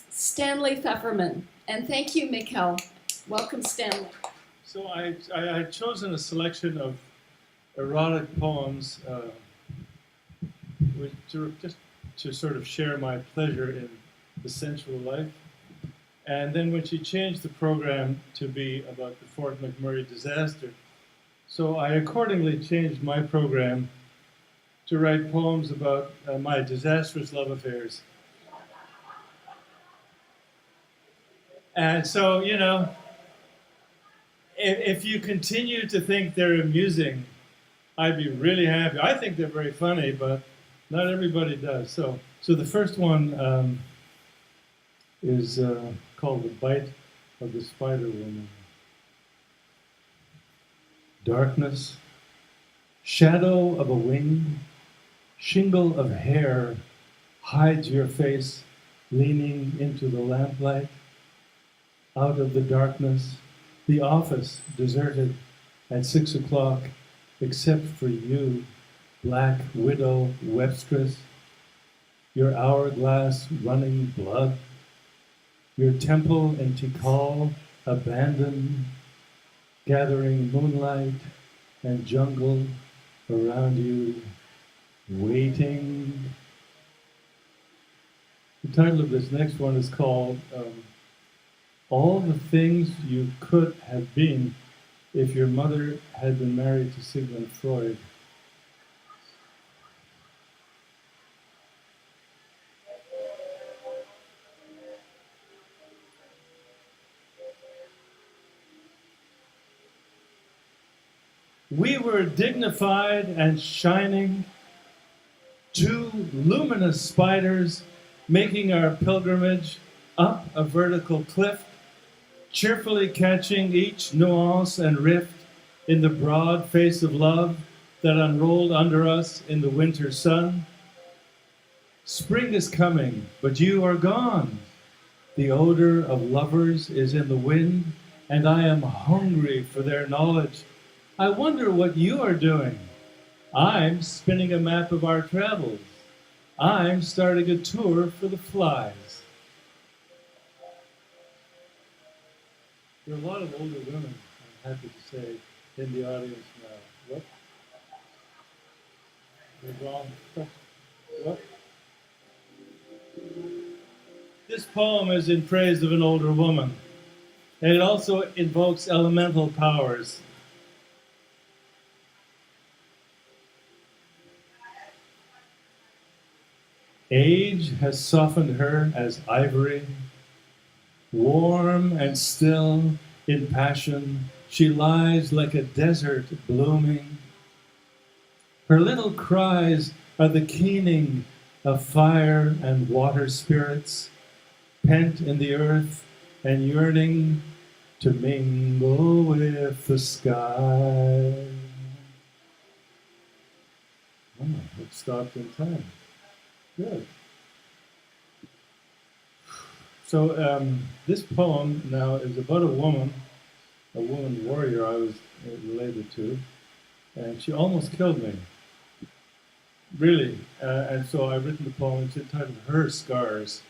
Stanley Fefferman. And thank you, Mikkel. Welcome, Stanley. So I had chosen a selection of erotic poems just to sort of share my pleasure in the sensual life. And then when she changed the program to be about the Fort McMurray disaster, so I accordingly changed my program to write poems about my disastrous love affairs. And so, if you continue to think they're amusing, I'd be really happy. I think they're very funny, but not everybody does. So the first one is called The Bite of the Spider Woman. Darkness, shadow of a wing, shingle of hair hides your face leaning into the lamplight. Out of the darkness, the office deserted at 6 o'clock, except for you, black widow Webstress, your hourglass running blood, your temple in Tikal abandoned, gathering moonlight and jungle around you, waiting. The title of this next one is called All the Things You Could Have Been If Your Mother Had Been Married to Sigmund Freud. We were dignified and shining, two luminous spiders making our pilgrimage up a vertical cliff, cheerfully catching each nuance and rift in the broad face of love that unrolled under us in the winter sun. Spring is coming, but you are gone. The odor of lovers is in the wind, and I am hungry for their knowledge. I wonder what you are doing. I'm spinning a map of our travels. I'm starting a tour for the flies. There are a lot of older women, I'm happy to say, in the audience now. What? You're wrong. What? This poem is in praise of an older woman, and it also invokes elemental powers. Age has softened her as ivory. Warm and still in passion, she lies like a desert blooming. Her little cries are the keening of fire and water spirits, pent in the earth and yearning to mingle with the sky. Oh, it stopped in time. Good. So this poem now is about a woman warrior I was related to, and she almost killed me. Really. And so I've written the poem. It's entitled Her Scars.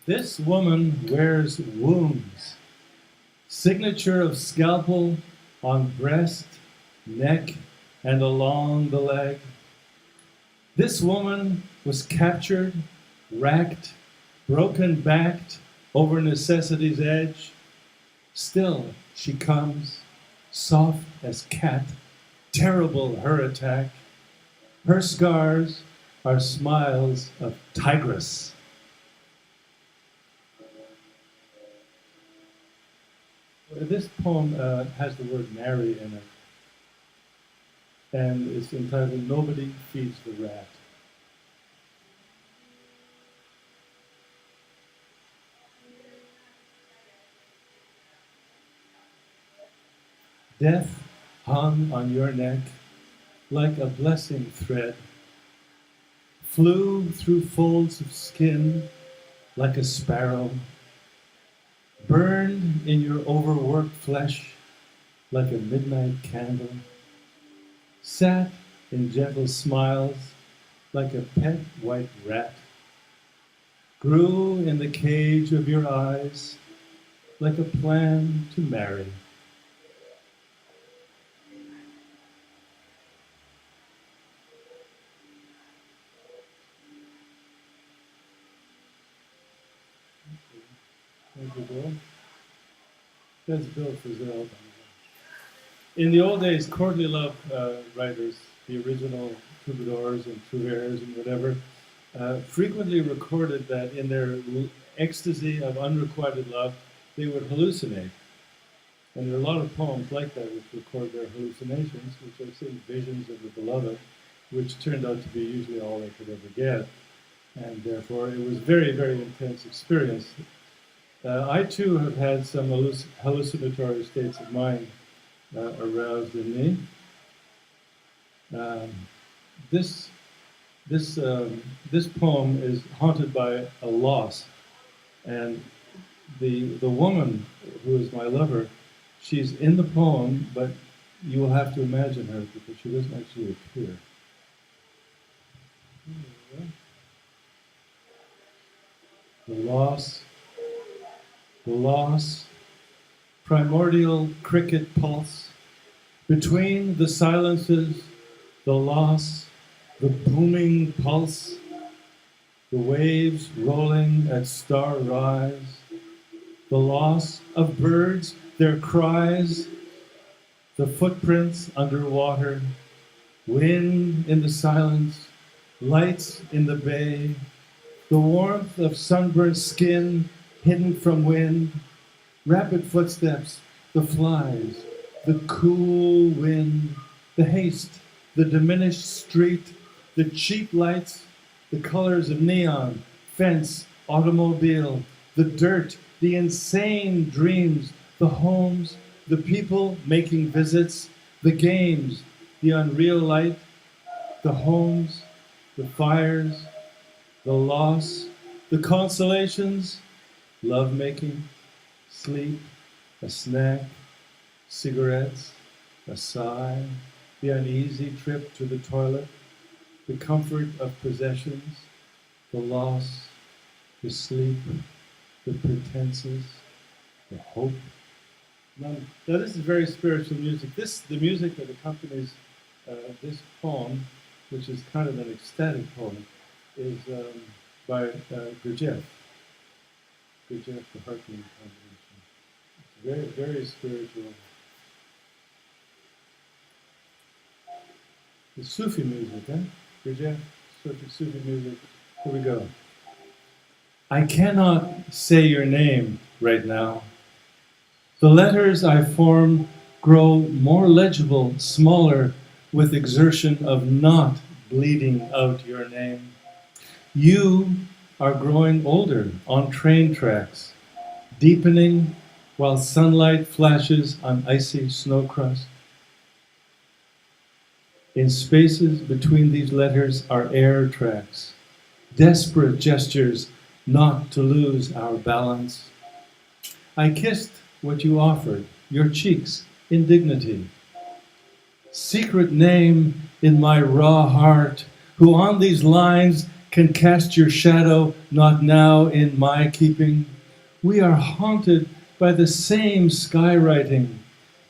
This woman wears wounds, signature of scalpel on breast, neck, and along the leg. This woman was captured, racked, broken-backed over necessity's edge. Still she comes, soft as cat, terrible her attack. Her scars are smiles of tigress. This poem has the word marry in it, and it's entitled Nobody Feeds the Rat. Death hung on your neck like a blessing thread, flew through folds of skin like a sparrow, burned in your overworked flesh like a midnight candle, sat in gentle smiles, like a pet white rat, grew in the cage of your eyes, like a plan to marry. Thank you, Bill. That's Bill Frisell. In the old days, courtly love writers, the original troubadours and trouvères and whatever, frequently recorded that in their ecstasy of unrequited love, they would hallucinate. And there are a lot of poems like that which record their hallucinations, which are saying visions of the beloved, which turned out to be usually all they could ever get. And therefore, it was very, very intense experience. I too have had some hallucinatory states of mind aroused in me. This poem is haunted by a loss, and the woman who is my lover, she's in the poem, but you will have to imagine her because she doesn't actually appear. The loss, primordial cricket pulse, between the silences, the loss, the booming pulse, the waves rolling at star rise, the loss of birds, their cries, the footprints underwater, wind in the silence, lights in the bay, the warmth of sunburnt skin hidden from wind, rapid footsteps, the flies, the cool wind, the haste, the diminished street, the cheap lights, the colors of neon, fence, automobile, the dirt, the insane dreams, the homes, the people making visits, the games, the unreal light, the homes, the fires, the loss, the consolations, lovemaking, sleep, a snack, cigarettes, a sigh, the uneasy trip to the toilet, the comfort of possessions, the loss, the sleep, the pretenses, the hope. Now this is very spiritual music. The music that accompanies this poem, which is kind of an ecstatic poem, is by Gurdjieff. Gurdjieff, the Hartman combination. It's very, very spiritual. It's Sufi music, huh? Gurdjieff, Sufi music. Here we go. I cannot say your name right now. The letters I form grow more legible, smaller, with exertion of not bleeding out your name. You are growing older on train tracks, deepening while sunlight flashes on icy snow crust. In spaces between these letters are air tracks, desperate gestures not to lose our balance. I kissed what you offered, your cheeks in dignity. Secret name in my raw heart, who on these lines can cast your shadow, not now in my keeping. We are haunted by the same skywriting,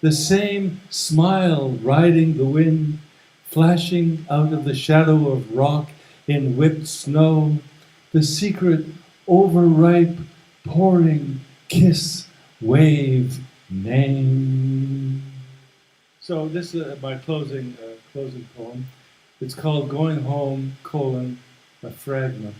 the same smile riding the wind, flashing out of the shadow of rock in whipped snow, the secret overripe pouring kiss wave name. So this is my closing poem. It's called Going Home, a fragment.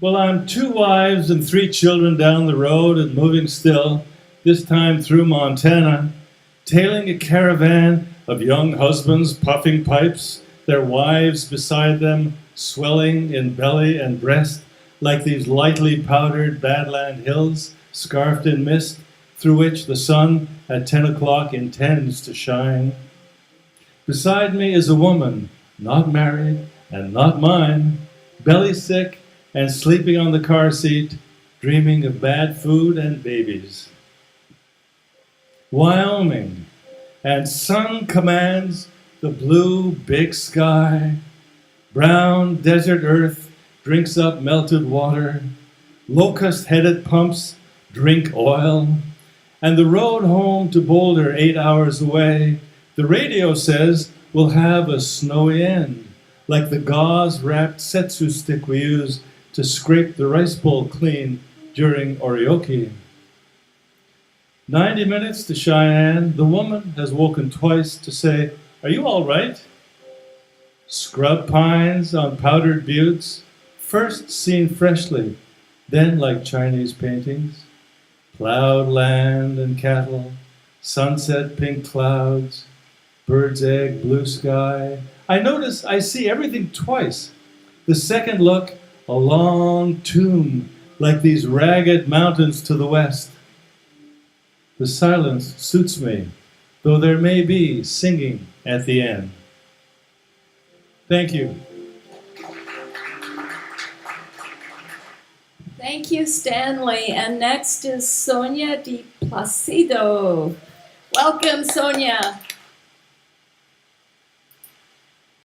Well, I'm 2 wives and 3 children down the road and moving still, this time through Montana, tailing a caravan of young husbands puffing pipes, their wives beside them swelling in belly and breast like these lightly powdered Badland hills, scarfed in mist, through which the sun at 10 o'clock intends to shine. Beside me is a woman, not married and not mine, belly sick and sleeping on the car seat, dreaming of bad food and babies. Wyoming, and sun commands the blue big sky. Brown desert earth drinks up melted water. Locust-headed pumps drink oil. And the road home to Boulder, 8 hours away, the radio says we'll have a snowy end, like the gauze-wrapped setsu stick we use to scrape the rice bowl clean during oryoki. 90 minutes to Cheyenne, the woman has woken twice to say, "Are you all right?" Scrub pines on powdered buttes, first seen freshly, then like Chinese paintings. Plowed land and cattle, sunset pink clouds, bird's egg blue sky. I see everything twice. The second look, a long tomb like these ragged mountains to the west. The silence suits me, though there may be singing at the end. Thank you. Thank you, Stanley. And next is Sonia Di Placido. Welcome, Sonia.